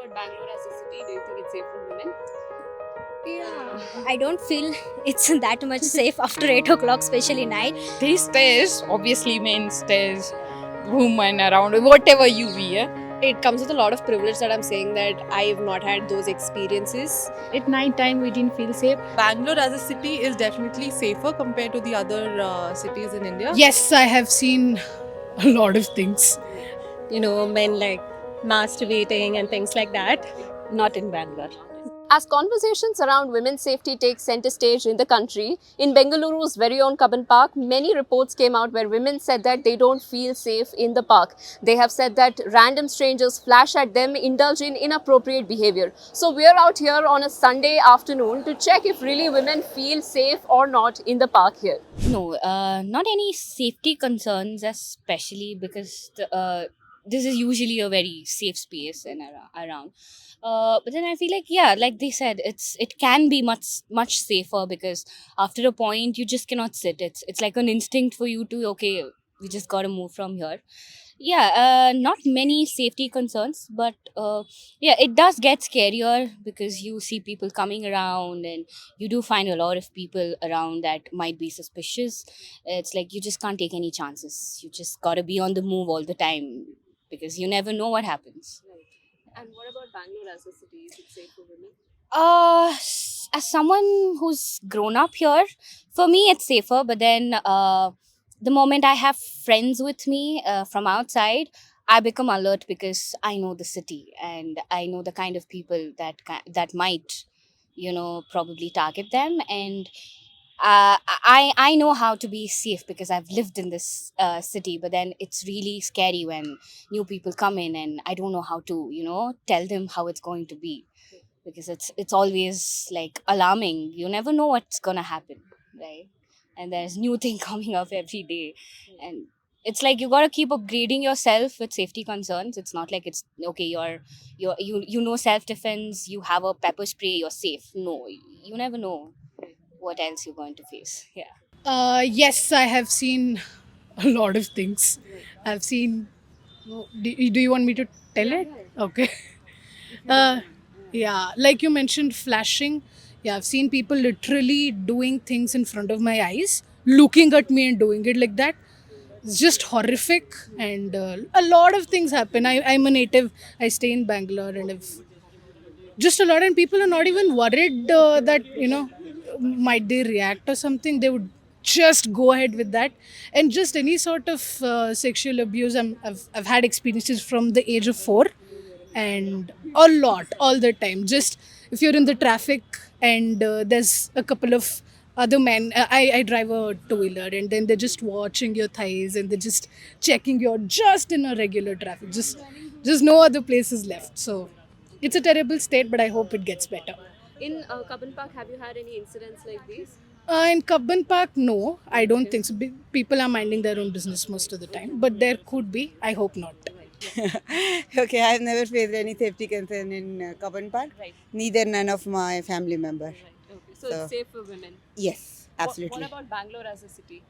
about Bangalore as a city? Do you think it's safe for women? Yeah, I don't feel it's that much safe after 8 o'clock, especially night. These stairs obviously mean stairs, woman around, whatever you wear. It comes with a lot of privilege that I'm saying that I've not had those experiences. At night time we didn't feel safe. Bangalore as a city is definitely safer compared to the other cities in India. Yes, I have seen a lot of things. Men like masturbating and things like that. Not in Bangalore. As conversations around women's safety take center stage in the country, in Bengaluru's very own Cubbon Park, many reports came out where women said that they don't feel safe in the park. They have said that random strangers flash at them, indulge in inappropriate behavior. So we are out here on a Sunday afternoon to check if really women feel safe or not in the park here. No, not any safety concerns, especially because this is usually a very safe space and around. But then I feel like, yeah, like they said, it can be much safer because after a point you just cannot sit. It's like an instinct for you to, okay, we just gotta move from here. Yeah, not many safety concerns, but yeah, it does get scarier because you see people coming around and you do find a lot of people around that might be suspicious. It's like you just can't take any chances. You just gotta be on the move all the time because you never know what happens. And what about Bangalore as a city? Is it safe for women? As someone who's grown up here, for me it's safer. But then, the moment I have friends with me from outside, I become alert because I know the city and I know the kind of people that might, probably target them. And I know how to be safe because I've lived in this city. But then it's really scary when new people come in and I don't know how to tell them how it's going to be because it's always like alarming. You never know what's gonna happen, right? And there's new thing coming up every day, and it's like you gotta keep upgrading yourself with safety concerns. It's not like it's okay. You know self defense. You have a pepper spray. You're safe. No, you never know what else you're going to face. Yeah. Yes, I have seen a lot of things. I've seen. Do you want me to tell it? Okay. Yeah, like you mentioned, flashing. Yeah, I've seen people literally doing things in front of my eyes, looking at me and doing it like that. It's just horrific, and a lot of things happen. I'm a native. I stay in Bangalore, and I've just a lot, and people are not even worried that might they react or something. They would just go ahead with that, and just any sort of sexual abuse. I've had experiences from the age of 4, and a lot all the time. Just if you're in the traffic and there's a couple of other men, I drive a two-wheeler, and then they're just watching your thighs and they're just checking your just in a regular traffic. Just no other places left. So it's a terrible state, but I hope it gets better. In Cubbon Park, have you had any incidents like these? In Cubbon Park, no, I don't think so. People are minding their own business most of the time, but there could be. I hope not. Okay, I've never faced any safety concern in Cubbon Park. Right. Neither none of my family member. Okay. So So- it's safe for women. Yes, absolutely. What about Bangalore as a city?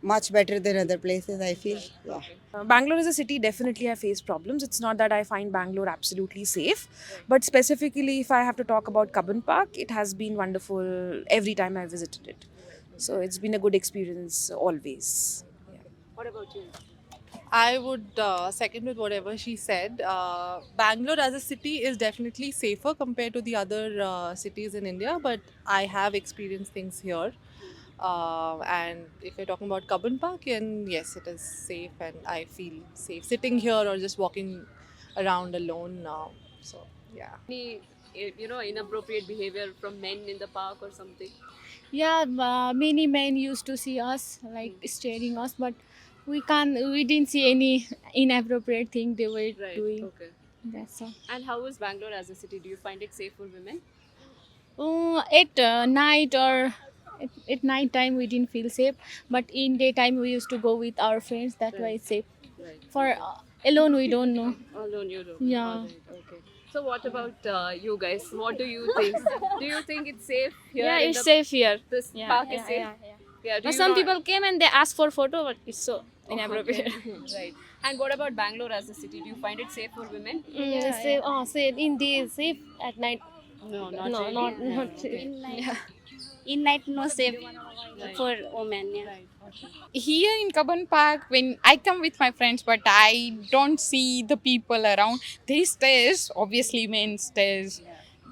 Much better than other places, I feel. Yeah. Bangalore as a city definitely have faced problems. It's not that I find Bangalore absolutely safe, but specifically if I have to talk about Cubbon Park, it has been wonderful every time I visited it. So it's been a good experience always. What about you? I would second with whatever she said. Bangalore as a city is definitely safer compared to the other cities in India, but I have experienced things here. And if you're talking about Cubbon Park, then yes, it is safe, and I feel safe sitting here or just walking around alone now. So yeah. Any inappropriate behavior from men in the park or something? Yeah, many men used to see us like staring us, but we didn't see any inappropriate thing they were doing. Okay. That's all. And how is Bangalore as a city? Do you find it safe for women? At night or at night time we didn't feel safe, but in daytime we used to go with our friends. That way it's safe. Right. For alone we don't know. Alone you don't. Yeah. Alright, okay. So what about you guys? What do you think? Do you think it's safe here? Yeah, in it's the, safe here. This Yeah, park is yeah, safe. yeah, yeah. Yeah, do But you some not- people came and they asked for photo, but it's so inappropriate. Right. And what about Bangalore as a city? Do you find it safe for women? Safe in day, safe at night. No, not No, really. not safe. In night, no safe for women. Yeah. Here in Kaban Park, when I come with my friends, but I don't see the people around. There's stairs, obviously men stairs,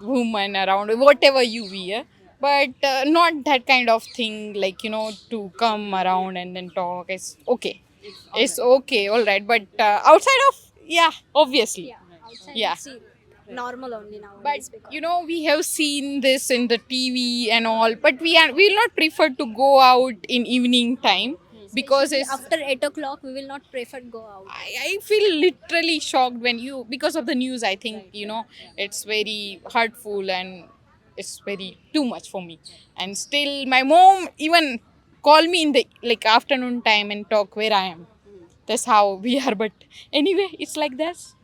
women around, whatever you wear. But not that kind of thing, like, to come around and then talk. It's okay. It's okay, all right. But outside of, yeah, obviously. Yeah. Normal only now. But we have seen this in the TV and all, but we'll not prefer to go out in evening time because it's After 8 o'clock, we will not prefer go out. I feel literally shocked when because of the news. I think it's very hurtful and it's very too much for me. And still, my mom even call me in the afternoon time and talk where I am. That's how we are. But anyway, it's like this.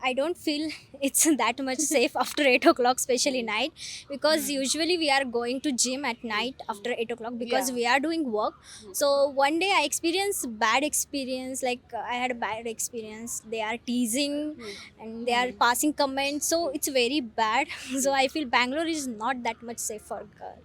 I don't feel it's that much safe after 8 o'clock, especially night, because usually we are going to gym at night after 8 o'clock because we are doing work. So one day I experienced bad experience, like I had a bad experience. They are teasing and they are passing comments, so it's very bad. So I feel Bangalore is not that much safe for girl.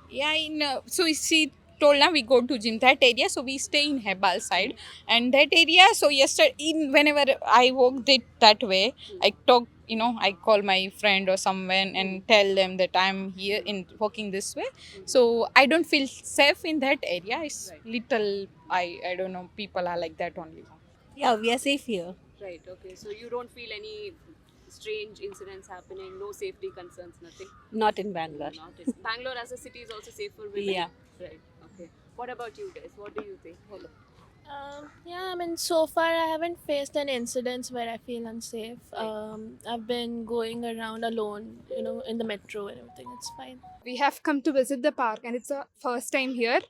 Yeah, so she told now we go to gym that area, so we stay in Hebal side and that area. So yesterday, whenever I walked it that way, I talk, I call my friend or someone and tell them that I'm here in walking this way. So I don't feel safe in that area. It's little, I don't know, people are like that only. Yeah, we are safe here. Right. Okay. So you don't feel any strange incidents happening, no safety concerns, nothing. Not in Bangalore. Not in Bangalore as a city is also safe for women. Yeah. Right. Okay. What about you guys? What do you think? Hold on. Yeah, I mean, so far I haven't faced any incidents where I feel unsafe. I've been going around alone, in the metro and everything. It's fine. We have come to visit the park and it's a first time here,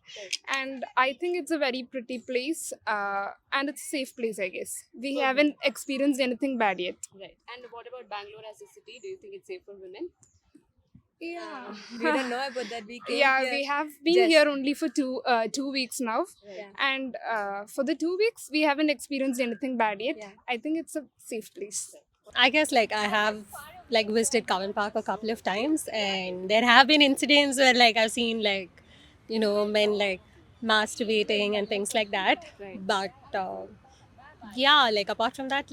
and I think it's a very pretty place and it's a safe place, I guess. We haven't experienced anything bad yet. Right. And what about Bangalore as a city? Do you think it's safe for women? Yeah. We don't know about that. We came Yeah, here. we have been just- here only for 2 weeks now, Right. and for the 2 weeks we haven't experienced anything bad yet. Yeah. I think it's a safe place. I guess I have visited Kavan Park a couple of times, and there have been incidents where I've seen men masturbating and things like that. Right. But yeah, apart from that,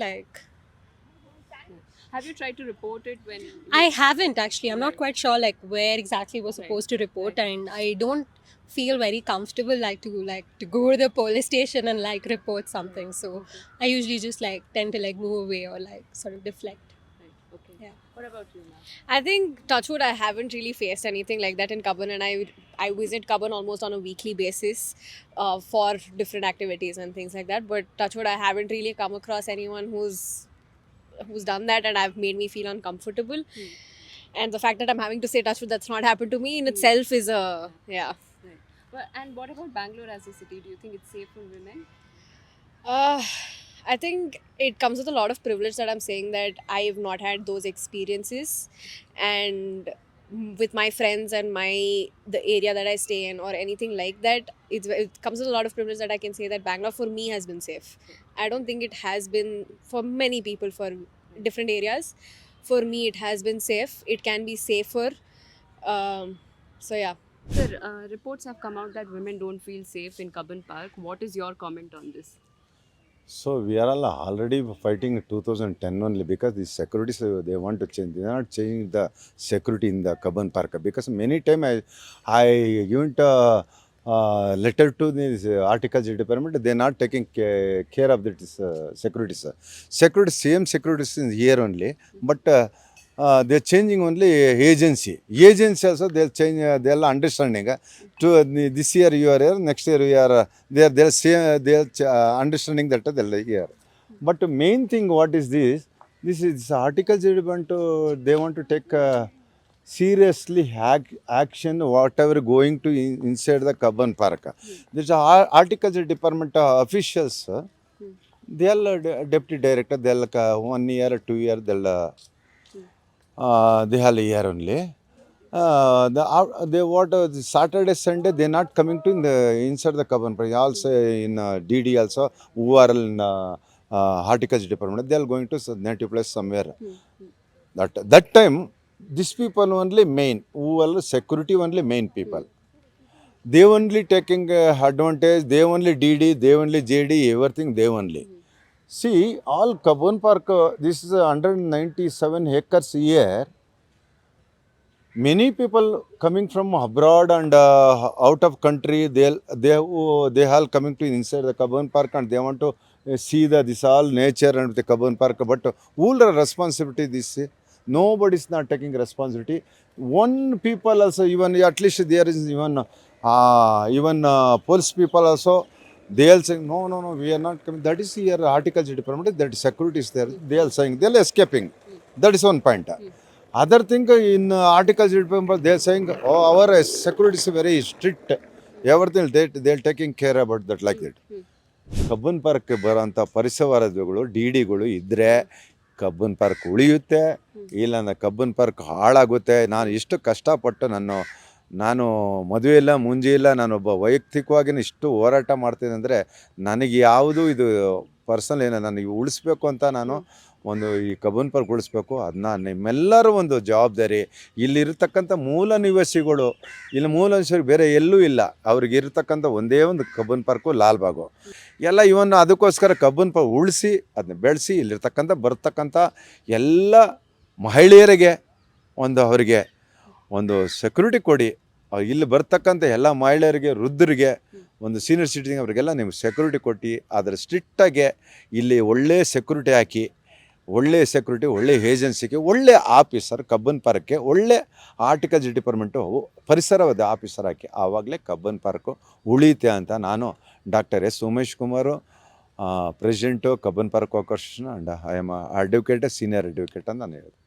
Have you tried to report it when? I haven't actually. I'm not quite sure where exactly we're Right. supposed to report, and I don't feel very comfortable to go to the police station and report something. So I usually just tend to move away or sort of deflect. Right. Okay. Yeah. What about you now? I think, touchwood, I haven't really faced anything like that in Kaban, and I visit Kaban almost on a weekly basis for different activities and things like that. But touchwood, I haven't really come across anyone who's done that and have made me feel uncomfortable. And the fact that I'm having to say touchwood, that's not happened to me in itself is a Right. But and what about Bangalore as a city? Do you think it's safe for women? I think it comes with a lot of privilege that I'm saying that I've not had those experiences, and with my friends and the area that I stay in or anything like that, it comes with a lot of privilege that I can say that Bangalore for me has been safe. I don't think it has been for many people for different areas. For me, it has been safe. It can be safer. So yeah. Sir, reports have come out that women don't feel safe in Kaban Park. What is your comment on this? So we are all already fighting 2010 only because the securities they want to change. They are not changing the security in the Kaban Park because many times I given letter to this horticulture department. They are not taking care of this securities. Security same securities is here only, but they are changing only agency. Agency also they'll change. They'll understanding. To this year you are here, next year you are they'll say they'll understanding that they'll here. But the main thing what is this? This is horticulture department. They want to take seriously action whatever going to inside the Kaban Park. There's a horticulture department officials. They'll deputy director. They'll 1 year, 2 year. They'll they have a year only. they what Saturday Sunday they're not coming to in the inside the Kaban Park. Also in DD also who are in horticulture department, they are going to native place somewhere. That time these people only main who are security only main people. They only taking advantage. They only DD. They only JD. Everything they only. See, all Kaban Park. This is 197 acres here. Many people coming from abroad and out of country. They all coming to inside the Kaban Park and they want to see this all nature and the Kaban Park. But who the responsibility this? Nobody is not taking responsibility. One people also even at least there is even police people also. They are saying no, we are not coming. That is here horticulture department. That security is there. They are saying they are escaping. That is one point. Other thing in horticulture department they are saying our security is very strict. Everything they are taking care about that like that. Cubbon Park ಬರೋಂಥ ಪರಿಸರಗಳು ಡಿಡಿಗಳು ಇದ್ದರೆ Cubbon park ಉಳಿಯುತ್ತೆ, ಇಲ್ಲ Cubbon park ಹಾಳಾಗುತ್ತೆ. ನಾನು ಇಷ್ಟು ಕಷ್ಟಪಟ್ಟು ನಾನು ಮದುವೆ ಇಲ್ಲ ಮುಂಜಿ ಇಲ್ಲ, ನಾನೊಬ್ಬ ವೈಯಕ್ತಿಕವಾಗಿ ಇಷ್ಟು ಹೋರಾಟ ಮಾಡ್ತೀನಿ ಅಂದರೆ ನನಗೆ ಯಾವುದು ಇದು ಪರ್ಸನಲ್ ಏನೋ ನನಗೆ ಉಳಿಸ್ಬೇಕು ಅಂತ ನಾನು ಒಂದು ಈ ಕಬ್ಬನ್ ಪಾರ್ಕ್ ಉಳಿಸ್ಬೇಕು. ಅದನ್ನ ನಿಮ್ಮೆಲ್ಲರೂ ಒಂದು ಜವಾಬ್ದಾರಿ. ಇಲ್ಲಿರ್ತಕ್ಕಂಥ ಮೂಲ ನಿವಾಸಿಗಳು, ಇಲ್ಲಿ ಮೂಲ ನಿವಾಸಿಗಳು ಬೇರೆ ಎಲ್ಲೂ ಇಲ್ಲ, ಅವ್ರಿಗೆ ಇರ್ತಕ್ಕಂಥ ಒಂದೇ ಒಂದು ಕಬ್ಬನ್ ಪಾರ್ಕು ಲಾಲ್ಬಾಗು ಎಲ್ಲ ಇವನ್ನು ಅದಕ್ಕೋಸ್ಕರ ಕಬ್ಬನ್ ಪಾರ್ಕ್ ಉಳಿಸಿ ಅದನ್ನ ಬೆಳೆಸಿ ಇಲ್ಲಿರ್ತಕ್ಕಂಥ ಬರ್ತಕ್ಕಂಥ ಎಲ್ಲ ಮಹಿಳೆಯರಿಗೆ ಅವರಿಗೆ ಒಂದು ಸೆಕ್ಯೂರಿಟಿ ಕೊಡಿ. ಇಲ್ಲಿ ಬರ್ತಕ್ಕಂಥ ಎಲ್ಲ ಮಹಿಳೆಯರಿಗೆ, ವೃದ್ಧರಿಗೆ, ಒಂದು ಸೀನಿಯರ್ ಸಿಟಿಜನ್ ಅವರಿಗೆಲ್ಲ ನೀವು ಸೆಕ್ಯೂರಿಟಿ ಕೊಟ್ಟು ಅದರ ಸ್ಟ್ರಿಕ್ಟಾಗಿ ಇಲ್ಲಿ ಒಳ್ಳೆ ಸೆಕ್ಯೂರಿಟಿ ಹಾಕಿ, ಒಳ್ಳೆ ಸೆಕ್ಯೂರಿಟಿ, ಒಳ್ಳೆ ಏಜೆನ್ಸಿಗೆ, ಒಳ್ಳೆ ಆಫೀಸರ್ ಕಬ್ಬನ್ ಪಾರ್ಕ್ಗೆ ಒಳ್ಳೆ ಹಾರ್ಟಿಕಲ್ಚರ್ ಡಿಪಾರ್ಟ್ಮೆಂಟು ಪರಿಸರವಾದ ಆಫೀಸರ್ ಹಾಕಿ, ಆವಾಗಲೇ ಕಬ್ಬನ್ ಪಾರ್ಕು ಉಳಿಯುತ್ತೆ ಅಂತ ನಾನು doctor S Umesh Kumar, president Cubbon park corporation, and I am advocate, senior advocate ಅಂತ ನಾನು ಹೇಳಿದೆ.